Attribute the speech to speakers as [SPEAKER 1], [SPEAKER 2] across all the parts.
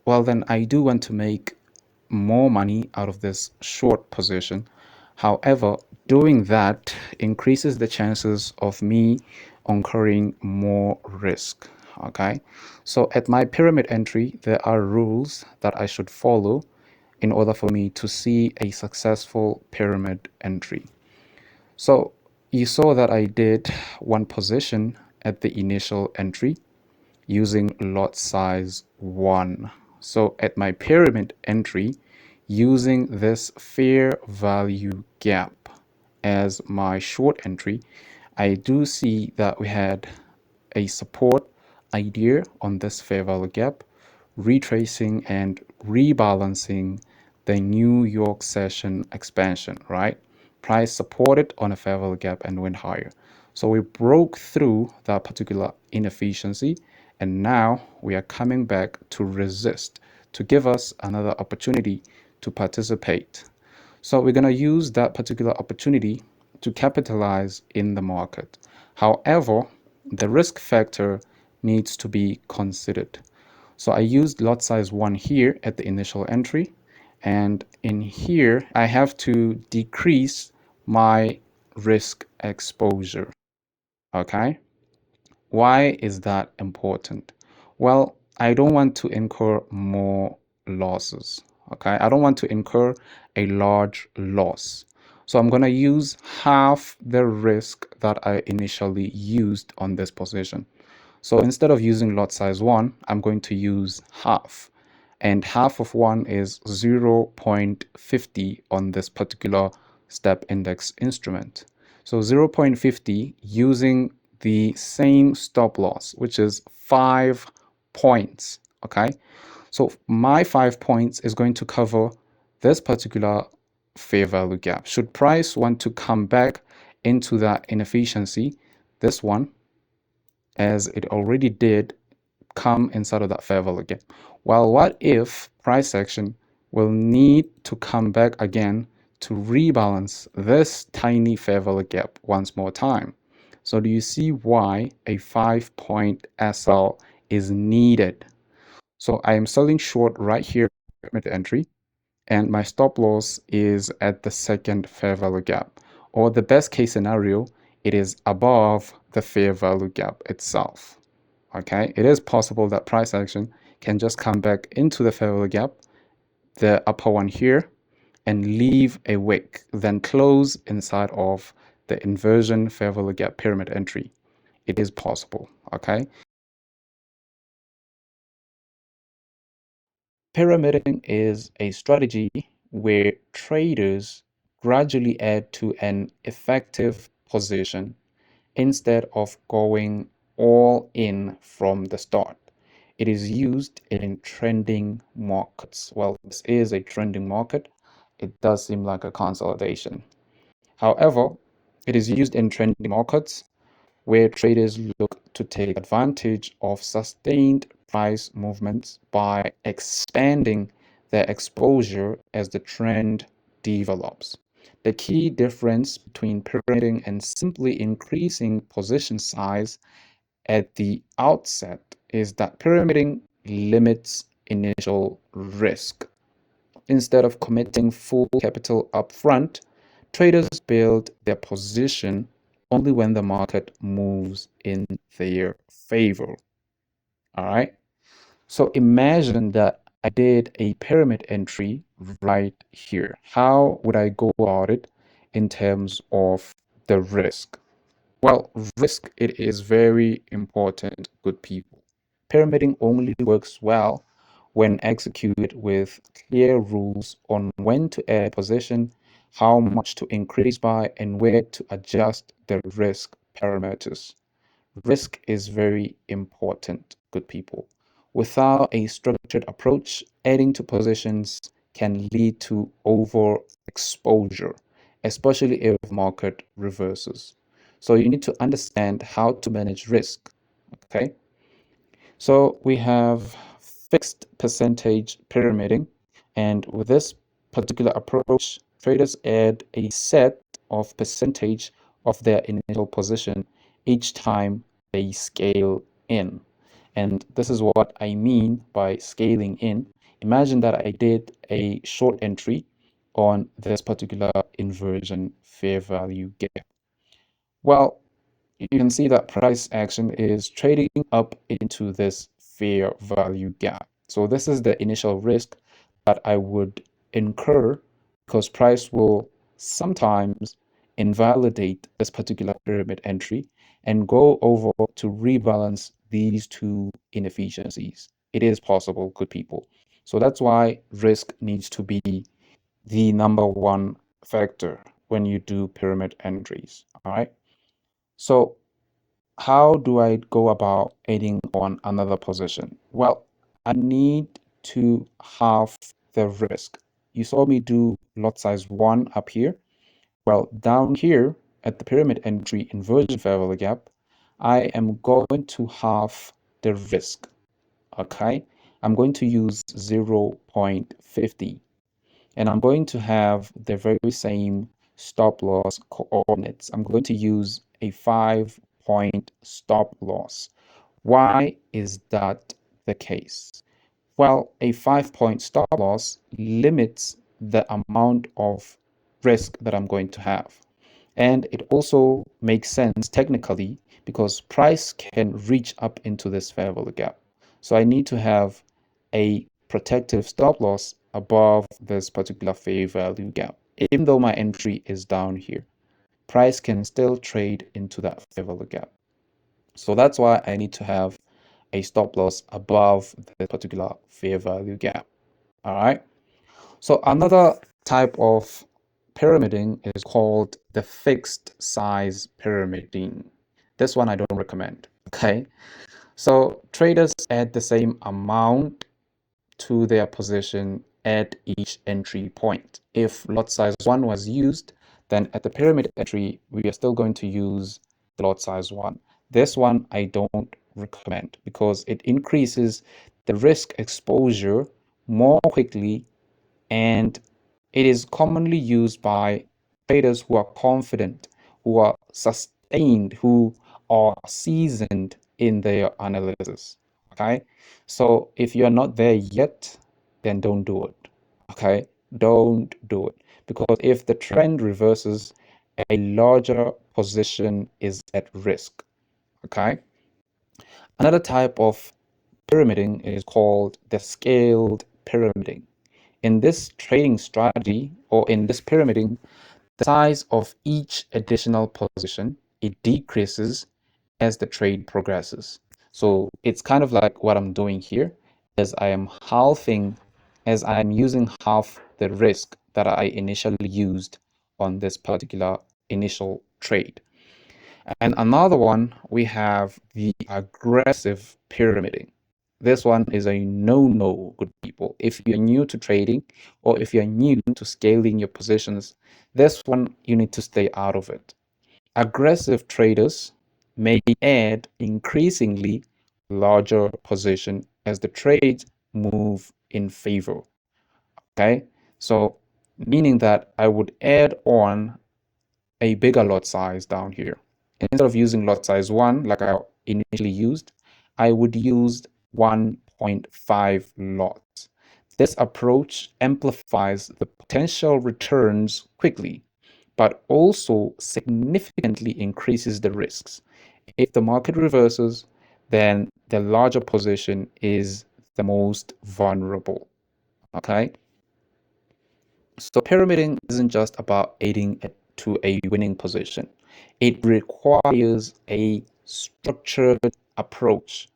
[SPEAKER 1] well, then I do want to make more money out of this short position. However, doing that increases the chances of me incurring more risk. Okay, so at my pyramid entry, there are rules that I should follow in order for me to see a successful pyramid entry. So you saw that I did one position at the initial entry using lot size 1. So at my pyramid entry, using this fair value gap as my short entry, I do see that we had a support idea on this fair value gap, retracing and rebalancing the New York session expansion, right? Price supported on a fair value gap and went higher. So we broke through that particular inefficiency, and now we are coming back to resist to give us another opportunity to participate. So we're going to use that particular opportunity to capitalize in the market. However, the risk factor needs to be considered. So I used lot size 1 here at the initial entry, and in here I have to decrease my risk exposure. Okay, why is that important? Well, I don't want to incur more losses. Okay, I don't want to incur a large loss. So I'm going to use half the risk that I initially used on this position. So instead of using lot size 1, I'm going to use half. And half of 1 is 0.50 on this particular step index instrument. So 0.50 using the same stop loss, which is 5 points. Okay. So my 5 points is going to cover this particular fair value gap. Should price want to come back into that inefficiency, this one, as it already did, come inside of that fair value gap. Well, what if price action will need to come back again to rebalance this tiny fair value gap once more time? So do you see why a 5-point SL is needed? So I am selling short right here at the entry, and my stop loss is at the second fair value gap, or the best case scenario, it is above the fair value gap itself. Okay, it is possible that price action can just come back into the fair value gap, the upper one here, and leave a wick, then close inside of the inversion fair value gap pyramid entry. It is possible. Okay, pyramiding is a strategy where traders gradually add to an effective position instead of going all in from the start. It is used in trending markets. Well, this is a trending market. It does seem like a consolidation. However, it is used in trending markets where traders look to take advantage of sustained price movements by expanding their exposure as the trend develops. The key difference between pyramiding and simply increasing position size at the outset is that pyramiding limits initial risk. Instead of committing full capital upfront, traders build their position only when the market moves in their favor. All right. So imagine that I did a pyramid entry right here. How would I go about it in terms of the risk? Well, risk, it is very important, good people. Pyramiding only works well when executed with clear rules on when to add position, how much to increase by, and where to adjust the risk parameters. Risk is very important, good people. Without a structured approach, adding to positions can lead to overexposure, especially if market reverses. So you need to understand how to manage risk. Okay. So we have fixed percentage pyramiding, and with this particular approach, traders add a set of percentage of their initial position each time they scale in. And this is what I mean by scaling in. Imagine that I did a short entry on this particular inversion fair value gap. Well, you can see that price action is trading up into this fair value gap. So this is the initial risk that I would incur because price will sometimes invalidate this particular pyramid entry and go over to rebalance these two inefficiencies. It is possible, good people. So that's why risk needs to be the number one factor when you do pyramid entries. All right. So how do I go about adding on another position? Well, I need to halve the risk. You saw me do lot size 1 up here. Well, down here at the pyramid entry inversion fair value gap, I am going to halve the risk. Okay, I'm going to use 0.50 and I'm going to have the very same stop loss coordinates. I'm going to use a 5-point stop loss. Why is that the case? Well, a 5-point stop loss limits the amount of risk that I'm going to have. And it also makes sense technically because price can reach up into this fair value gap. So I need to have a protective stop loss above this particular fair value gap. Even though my entry is down here, price can still trade into that fair value gap. So that's why I need to have a stop loss above the particular fair value gap. All right. So another type of pyramiding is called the fixed size pyramiding. This one I don't recommend. Okay. So traders add the same amount to their position at each entry point. If lot size 1 was used, then at the pyramid entry, we are still going to use the lot size 1. This one I don't recommend because it increases the risk exposure more quickly, and it is commonly used by traders who are confident, who are sustained, who are seasoned in their analysis. Okay, so if you're not there yet, then don't do it. Okay, don't do it because if the trend reverses, a larger position is at risk. Okay, another type of pyramiding is called the scaled pyramiding. In this trading strategy or in this pyramiding, the size of each additional position, it decreases as the trade progresses. So it's kind of like what I'm doing here as I am halving, as I'm using half the risk that I initially used on this particular initial trade. And another one, we have the aggressive pyramiding. This one is a no-no, good people. If you're new to trading or if you're new to scaling your positions, this one you need to stay out of it. Aggressive traders may add increasingly larger position as the trades move in favor. Okay, so meaning that I would add on a bigger lot size down here. Instead of using lot size 1 like I initially used, I would use 1.5 lots. This approach amplifies the potential returns quickly, but also significantly increases the risks. If the market reverses, then the larger position is the most vulnerable. Okay? So pyramiding isn't just about aiding to a winning position. It requires a structured approach.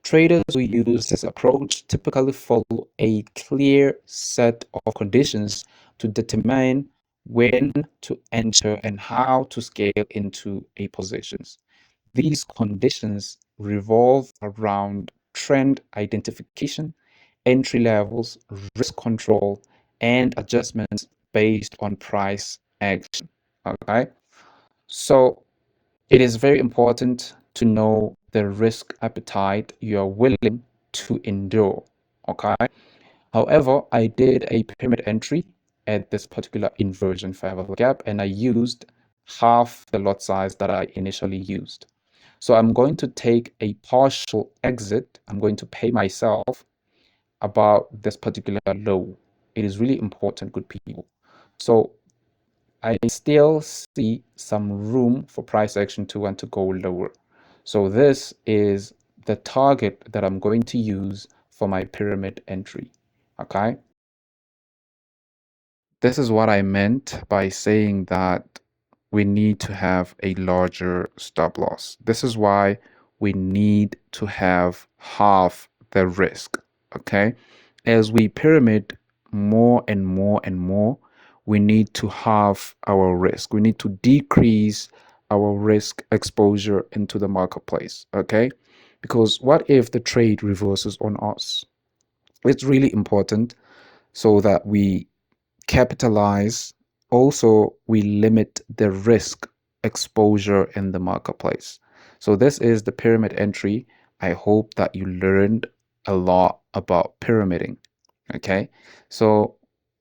[SPEAKER 1] Traders who use this approach typically follow a clear set of conditions to determine when to enter and how to scale into a positions. These conditions revolve around trend identification, entry levels, risk control, and adjustments based on price action. Okay, so it is very important to know the risk appetite you are willing to endure. Okay, however, I did a pyramid entry at this particular inversion fair value gap and I used half the lot size that I initially used. So I'm going to take a partial exit. I'm going to pay myself about this particular low. It is really important, good people. So I still see some room for price action to want to go lower. So this is the target that I'm going to use for my pyramid entry. Okay. This is what I meant by saying that we need to have a larger stop loss. This is why we need to have half the risk. Okay. As we pyramid more and more and more, we need to halve our risk. We need to decrease our risk exposure into the marketplace. Okay. Because what if the trade reverses on us? It's really important so that we capitalize. Also, we limit the risk exposure in the marketplace. So this is the pyramid entry. I hope that you learned a lot about pyramiding. Okay, so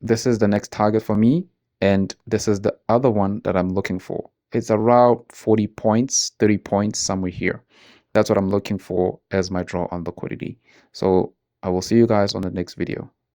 [SPEAKER 1] this is the next target for me, and this is the other one that I'm looking for. It's around 40 points, 30 points, somewhere here. That's what I'm looking for as my draw on liquidity. So I will see you guys on the next video.